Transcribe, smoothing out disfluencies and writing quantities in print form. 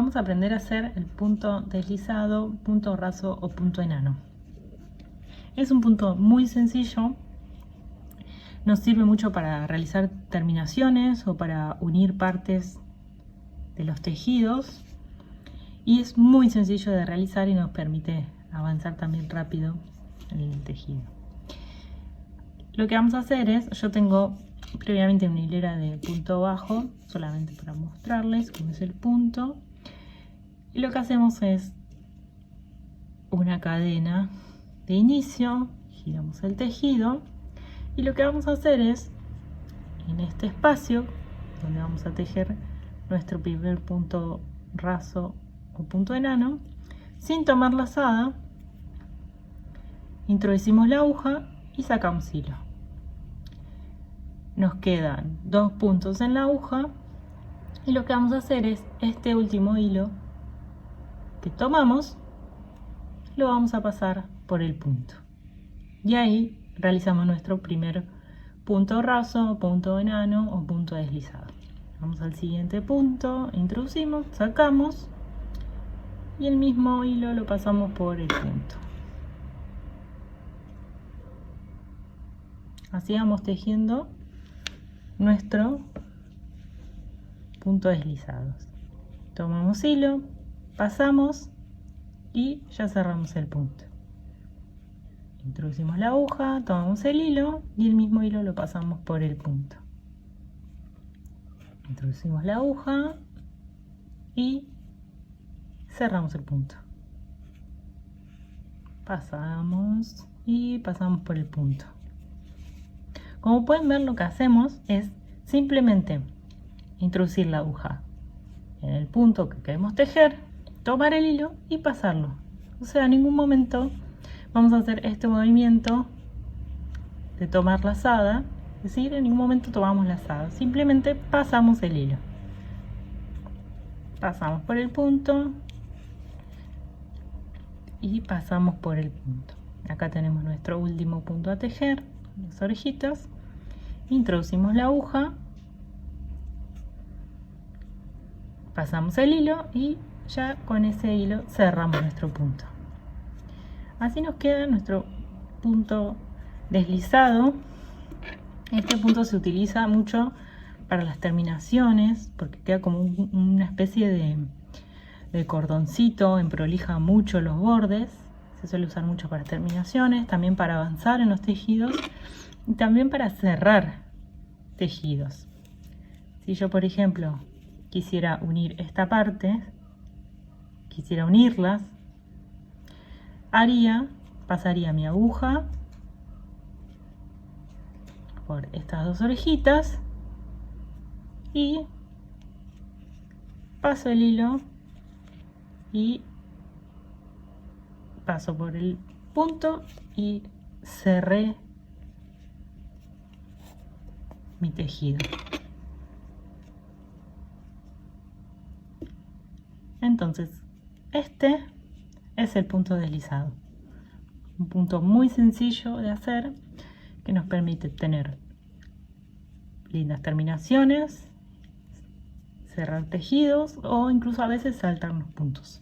vamos a aprender a hacer el punto deslizado, punto raso o punto enano. Es un punto muy sencillo, nos sirve mucho para realizar terminaciones o para unir partes de los tejidos y es muy sencillo de realizar y nos permite avanzar también rápido en el tejido. Lo que vamos a hacer es, yo tengo previamente una hilera de punto bajo, solamente para mostrarles cómo es el punto. Y lo que hacemos es una cadena de inicio, giramos el tejido y lo que vamos a hacer es, en este espacio donde vamos a tejer nuestro primer punto raso o punto enano, sin tomar lazada, introducimos la aguja y sacamos hilo. Nos quedan 2 puntos en la aguja y lo que vamos a hacer es este último hilo que tomamos, lo vamos a pasar por el punto y ahí realizamos nuestro primer punto raso, punto enano o punto deslizado. Vamos al siguiente punto, introducimos, sacamos y el mismo hilo lo pasamos por el punto. Así vamos tejiendo nuestro punto deslizado. Tomamos hilo, pasamos y ya cerramos el punto. Introducimos la aguja, tomamos el hilo y el mismo hilo lo pasamos por el punto. Introducimos la aguja y cerramos el punto. Pasamos y pasamos por el punto. Como pueden ver, lo que hacemos es simplemente introducir la aguja en el punto que queremos tejer, tomar el hilo y pasarlo. O sea, en ningún momento vamos a hacer este movimiento de tomar lazada, es decir, en ningún momento tomamos lazada, simplemente pasamos el hilo. Pasamos por el punto y pasamos por el punto. Acá tenemos nuestro último punto a tejer, las orejitas. Introducimos la aguja, pasamos el hilo y ya con ese hilo cerramos nuestro punto. Así nos queda nuestro punto deslizado. Este punto se utiliza mucho para las terminaciones porque queda como una especie de cordoncito, emprolija mucho los bordes. Se suele usar mucho para terminaciones, también para avanzar en los tejidos y también para cerrar tejidos. Si yo, por ejemplo, quisiera unir esta parte, quisiera unirlas, pasaría mi aguja por estas dos orejitas y paso el hilo y paso por el punto y cerré mi tejido. Entonces, este es el punto deslizado. Un punto muy sencillo de hacer que nos permite tener lindas terminaciones, cerrar tejidos o incluso a veces saltar los puntos.